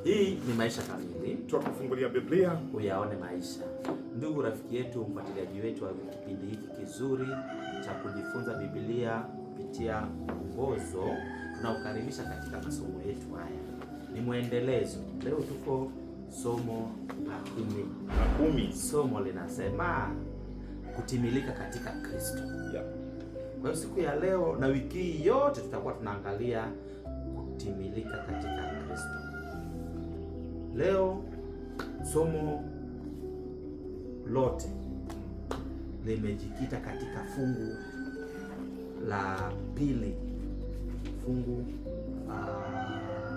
Hii ni Maisha Kamili, twakufungulia Biblia uyaone maisha. Ndugu rafiki yetu, mfuatiliaji wetu wa kipindi hiki kizuri cha kujifunza Biblia kupitia mwongozo, tunaukaribisha katika masomo yetu haya. Ni mwendelezo. Leo tuko somo la 10. Somo linasema kutimilika katika Kristo. Kwa hiyo siku ya leo na wiki hii yote tutakuwa tunaangalia kutimilika katika Kristo. Leo somo lote limejikita katika fungu la pili, fungu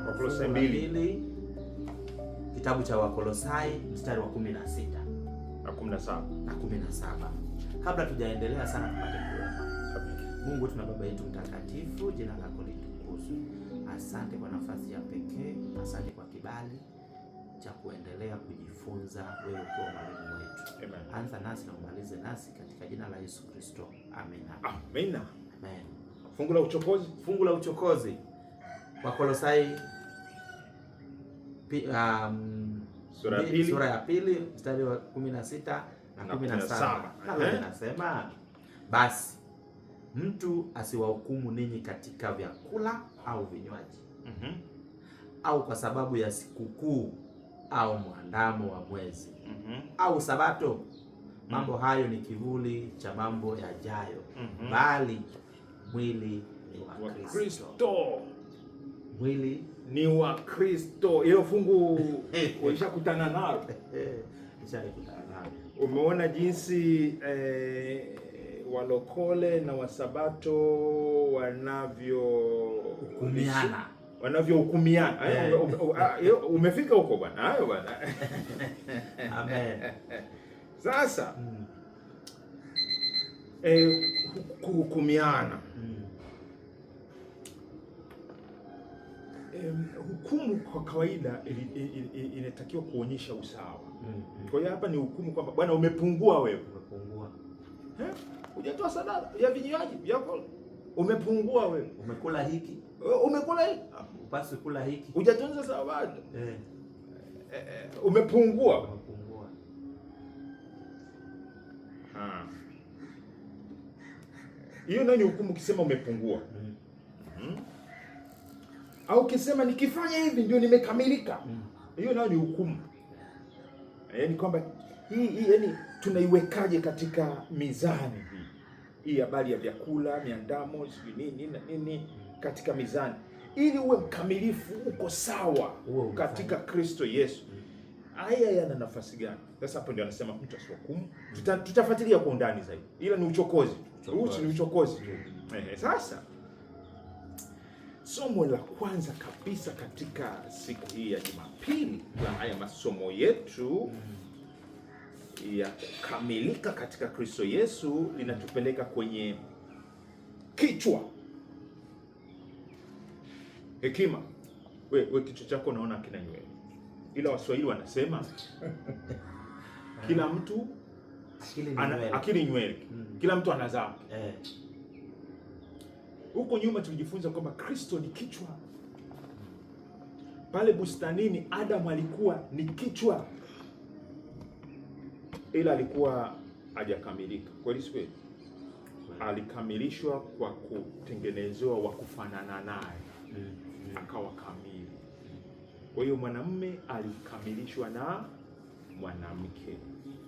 Wakolosai 2, kitabu cha Wakolosai mstari wa 16 na 17. Kabla tujaendelea sana, tupate kuomba. Mungu tuna Baba yetu mtakatifu, jina lako litukuzwe. Asante kwa nafasi ya pekee, asante kwa kibali cha kuendelea kujifunza, wewe ukiwa mwalimu wetu. Amen. Anza nasi na umalize nasi katika jina la Yesu Kristo. Amina. Amina. Amen. Fungu la uchokozi. Wakolosai sura ya pili mstari wa 16 na 17. Nalo linasema, basi mtu asiwahukumu ninyi katika vyakula au vinywaji, au kwa sababu ya sikukuu au mwandamo wa mwezi, au Sabato. Mambo hayo ni kivuli cha mambo yajayo, bali mwili ni wa Kristo. Mwili ni wa Kristo. Hilo fungu ulishakutana nalo? Nishakutana nalo. Umeona jinsi walokole na wasabato wanavyohukumiana. Umefika huko bwana. Hayo bwana. Amen. Sasa kuhukumiana. Hukumu kwa kawaida inatakiwa kuonyesha usawa. Kwa hiyo hapa ni hukumu kwamba bwana, umepungua wewe. Hujatoa sadaka ya vinywaji vyako. Umepungua wewe. Umekula hiki. Upasi kula hiki. Hujatunza sabato. Umepungua. Hiyo ndio hukumu ukisema umepungua. Au ukisema nikifanya hivi ndio nimekamilika. Hiyo nayo ni hukumu. Yaani kwamba hii yani tunaiwekaje katika mizani hii habari ya vyakula, miandamo, nini na nini katika mizani ili uwe mkamilifu, uko sawa katika Kristo Yesu. Haya yana nafasi gani? Sasa hapo ndio anasema mtu asihukumu. Tutafuatilia kwa undani zaidi. Ila ni uchokozi. Ni uchokozi. Sasa somo la kwanza kabisa katika siku hii ya Jumapili ya haya masomo yetu ya kukamilika katika Kristo Yesu linatupeleka kwenye kichwa. Hekima. We kichwa chako naona kina nywele. Ila Waswahili wanasema kila mtu akili nywele. Kila mtu anazaa. Huko nyuma tulijifunza kwamba Kristo ni kichwa. Pale bustanini Adamu alikuwa ni kichwa, ila alikuwa hajakamilika. Kweli si kweli? Alikamilishwa kwa kutengenezewa wa kufanana naye, akawa kamili. Kwa hiyo mwanamume alikamilishwa na mwanamke,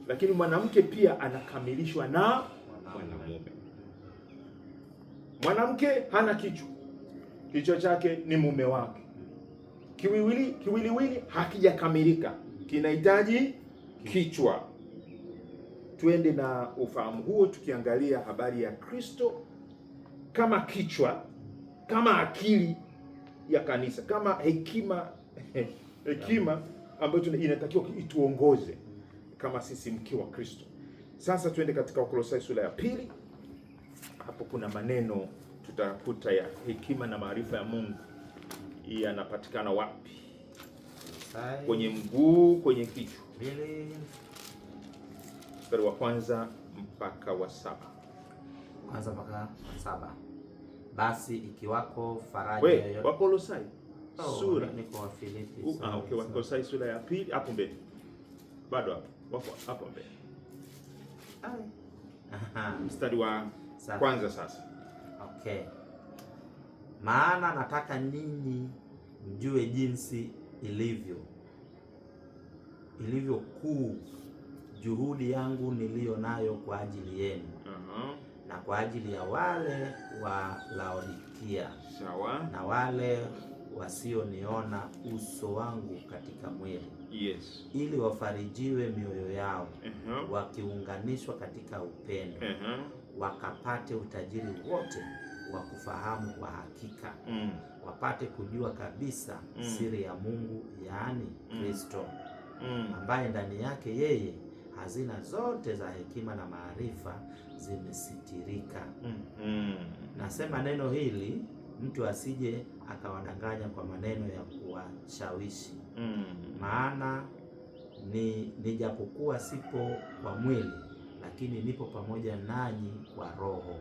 lakini mwanamke pia anakamilishwa na mwanamume. Mwanamke hana kichwa. Kichwa chake ni mume wake. Kiwiliwili hakijakamilika, kinahitaji kichwa. Twende na ufahamu huo tukiangalia habari ya Kristo kama kichwa, kama akili ya kanisa, kama hekima ambayo inatakiwa ituongoze kama sisi mke wa Kristo. Sasa twende katika Wakolosai sura ya 2. Hapo kuna maneno tutakuta ya hekima na maarifa ya Mungu. Hii yanapatikana wapi? Kwenye mguu, kwenye kichwa. Mstari wa kwanza mpaka wa 7. Basi ikiwako faraja yoyote. Wakolosai sura ni kwa Filipi. Okay, Wakolosai sura ya 2 hapo mbele. Bado hapo mbele. Mstari wa kwanza sasa. Okay. Maana nataka ninyi mjue jinsi ilivyo kuu juhudi yangu niliyo nayo kwa ajili yenu. Na kwa ajili ya wale wa Laodikia. Sawa. Na wale wasioniona uso wangu katika mwili. Yes. Ili wafarijiwe mioyo yao. Wakiunganishwa katika upendo. Wakapate utajiri wote wa kufahamu kwa hakika. Wapate kujua kabisa siri ya Mungu, yaani Kristo, ambaye ndani yake yeye hazina zote za hekima na maarifa zimesitirika. Nasema neno hili mtu asije akawadanganya kwa maneno ya kuwashawishi. Maana nijapokuwa sipo kwa mwili, lakini nipo pamoja nanyi kwa roho.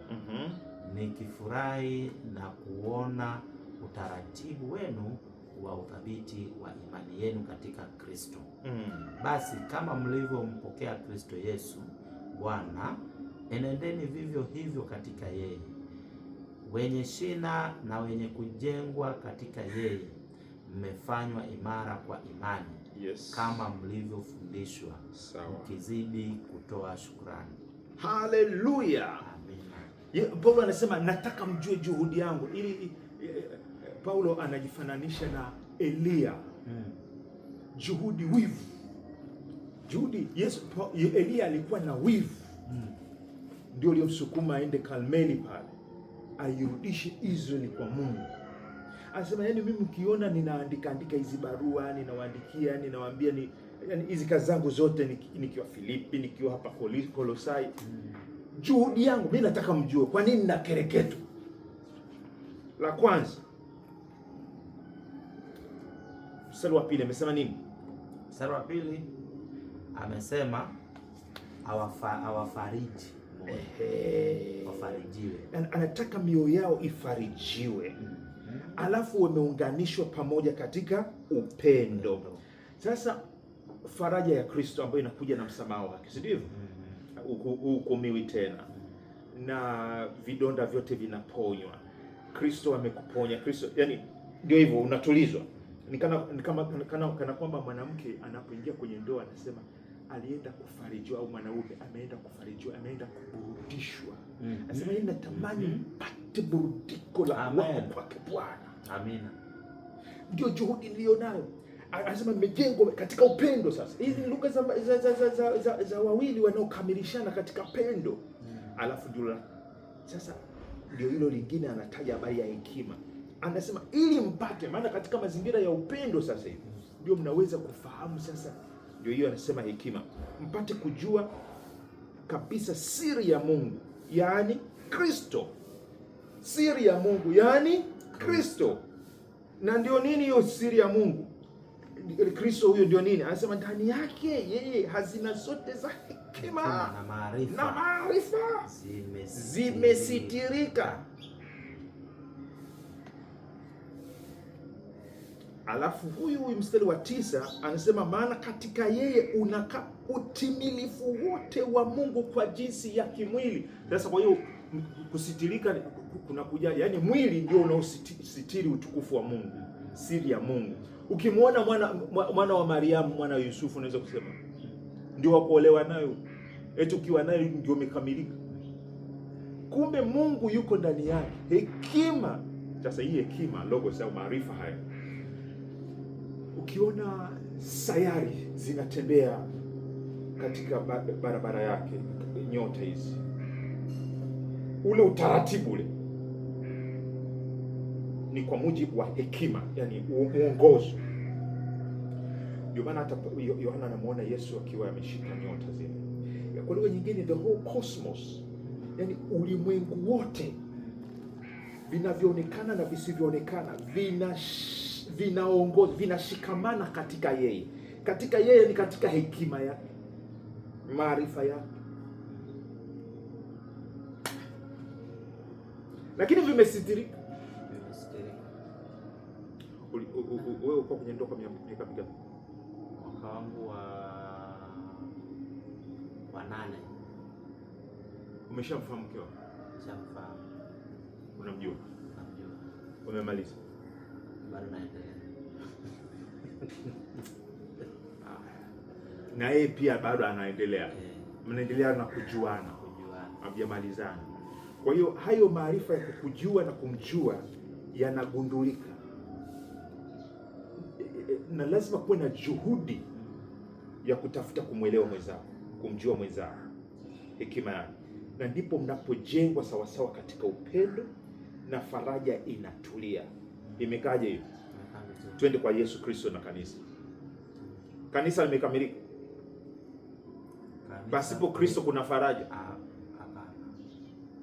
Nikifurahi na kuona utaratibu wenu wa uthabiti wa imani yenu katika Kristo. Basi kama mlivyompokea Kristo Yesu Bwana, enendeni vivyo hivyo katika yeye, wenye shina na wenye kujengwa katika yeye, mmefanywa imara kwa imani. Yes. Kama mlivyofundishwa, mkizidi kutoa shukrani. Haleluya. Amina. Paulo anasema nataka mjue juhudi yangu. Ili Paulo anajifananisha na Elia. Juhudi, wivu. Juhudi, Elia alikuwa na wivu. Ndio uliomsukuma aende Karmeli pale, airudishe Israeli kwa Mungu. Anasema yani mimi mkiona ninaandika hizi barua, ninawaandikia, ninawaambia yani hizi kazi zangu zote nikiwa Filipi, nikiwa hapa Kolosai. Juhudi yangu mimi nataka mjue kwa nini na kereketo. La kwanza, mstari wa 2 amesema nini? Mstari wa 2 amesema awafariji. Wafarijiwe. Anataka mioyo yao ifarijiwe. Alafu wameunganishwa pamoja katika upendo. Sasa faraja ya Kristo ambayo inakuja na msamaha wake, si ndivyo? Hukumiwi tena na vidonda vyote vinaponywa. Kristo amekuponya. Kristo, yani ndio hivyo, unatulizwa. Ni kana kwamba mwanamke anapoingia kwenye ndoa anasema alienda kufarijiwa, au mwanaume ameenda kufarijiwa, ameenda kuburudishwa. Anasema yeye natamani mpate burudiko la kwake Bwana. Amina. Ndio juhudi nilionayo. Anasema mmejengwa katika upendo. Sasa hizi ni lugha za wawili wanaokamilishana katika pendo. Alafu ndio sasa ndio hilo lingine anataja habari ya hekima. Anasema ili mpate, maana katika mazingira ya upendo sasa hivi ndio mnaweza kufahamu. Sasa ndio hiyo anasema hekima, mpate kujua kabisa siri ya Mungu, yaani Kristo. Siri ya Mungu, yaani Kristo. Na ndio nini hiyo siri ya Mungu? Kristo huyo ndio nini? Anasema ndani yake yeye hazina zote za hekima na maarifa zimesitirika. Alafu huyu mstari wa 9 anasema maana katika yeye unakaa utimilifu wote wa Mungu kwa jinsi ya kimwili. Sasa kwa hiyo kusitirika kuna kujali, yaani mwili ndio unaositiri utukufu wa Mungu, siri ya Mungu. Ukimwona mwana wa Mariamu, mwana wa Yusufu, unaweza kusema ndio wakuolewa nayo, eti ukiwa nayo ndio umekamilika. Kumbe Mungu yuko ndani yake. Hekima, sasa hii hekima, logos au maarifa haya, ukiona sayari zinatembea katika barabara yake, nyota hizi, ule utaratibu ule ni kwa mujibu wa hekima, yani mwongozo. Ndio maana hata Yohana anamuona Yesu akiwa ameshika nyota zile. Kwa lugha nyingine, the whole cosmos, yani ulimwengu wote, vinavyoonekana na visivyoonekana, vinaongoza, vinashikamana katika yeye. Katika yeye ni katika hekima yake, maarifa yake. Lakini vimesitirika. Wewe uko kwenye ndoa kwa miaka mingapi? Mwaka wangu wa 8. Umeshamfahamu mkeo? Shamfahamu. Unamjua? Namjua. Umemaliza? Bado naendelea. Na yeye pia bado anaendelea. Mnaendelea na kujuana. Hamjamalizana. Kwa hiyo hayo maarifa ya kukujua na kumjua yanagundulika. Na lazima kuwe na juhudi ya kutafuta kumwelewa mwenzako, kumjua mwenzako, hekima yake. Na ndipo mnapojengwa sawasawa katika upendo na faraja inatulia. Imekaje hiyo? Twende kwa Yesu Kristo na kanisa. Kanisa limekamilika. Pasipo Kristo kuna faraja?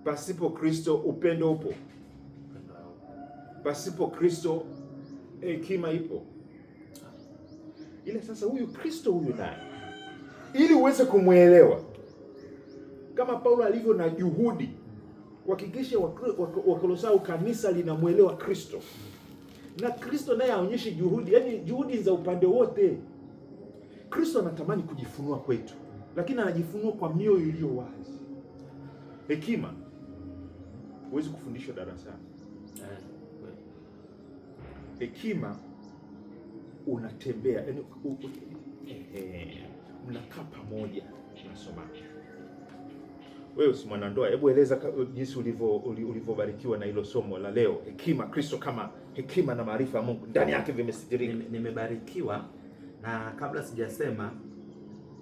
Pasipo Kristo upendo upo? Pasipo Kristo hekima ipo? Ile sasa huyu Kristo huyu naye, ili uweze kumwelewa kama Paulo alivyo na juhudi kuhakikisha Wakolosai kanisa linamwelewa Kristo, na Kristo naye aonyeshe juhudi, yani juhudi za upande wote. Kristo anatamani kujifunua kwetu, lakini anajifunua kwa mioyo iliyo wazi. Hekima huwezi kufundishwa darasani. Hekima unatembea, yani mnakaa pamoja, unasoma. Wewe si mwanandoa, hebu eleza jinsi ulivyobarikiwa na hilo somo la leo, hekima. Kristo kama hekima na maarifa ya Mungu ndani yake vimesitirika. Nimebarikiwa, na kabla sijasema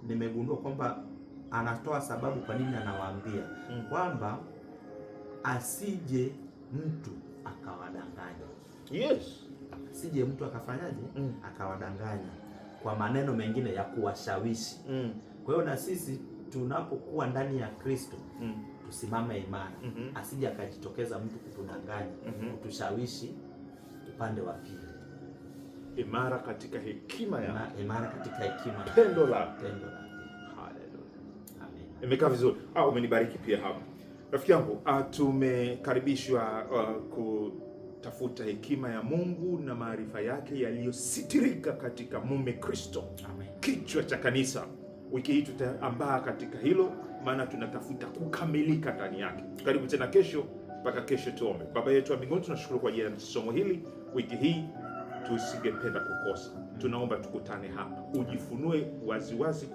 nimegundua kwamba anatoa sababu kwa nini anawaambia kwamba asije mtu akawadanganya. Yes. Asije mtu akafanyaje? Akawadanganya kwa maneno mengine ya kuwashawishi. Kwa hiyo na sisi tunapokuwa ndani ya Kristo tusimame imara. Asije akajitokeza mtu kutudanganya, kutushawishi upande wa pili. Imara katika hekima ya imara katika hekima, pendo la Haleluya. Amen. Imekaa vizuri. Umenibariki pia hapa. Rafiki yangu, tumekaribishwa kutafuta hekima ya Mungu na maarifa yake yaliyositirika katika mume Kristo. Amen. Kichwa cha kanisa. Wiki hii tutaambaa katika hilo, maana tunatafuta kukamilika ndani yake. Karibu tena kesho, mpaka kesho tuombe. Baba yetu wa mbinguni, tunashukuru kwa ajili ya somo hili. Wiki hii tusingependa kukosa. Tunaomba tukutane hapa, ujifunue waziwazi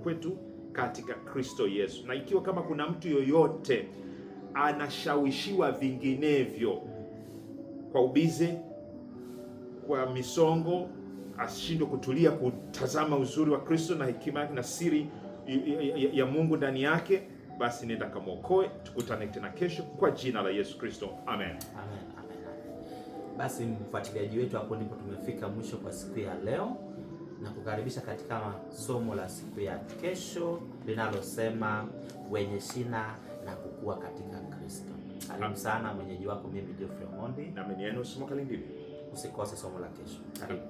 kwetu katika Kristo Yesu. Na ikiwa kama kuna mtu yoyote anashawishiwa vinginevyo kwa ubize, kwa misongo, ashindwe kutulia kutazama uzuri wa Kristo na hekima yake na siri ya Mungu ndani yake, basi nenda kamwokoe. Tukutane tena kesho kwa jina la Yesu Kristo. Amen. Amen. Basi mfuatiliaji wetu, hapo ndipo tumefika mwisho kwa siku ya leo, na kukaribisha katika somo la siku ya kesho linalosema wenye shina na kukua katika Kristo. Karibu sana. Mwenyeji wako mimi Geoffrey Omondi, na mimi ni Enos Mwakalindile. Usikose somo la kesho. Karibu.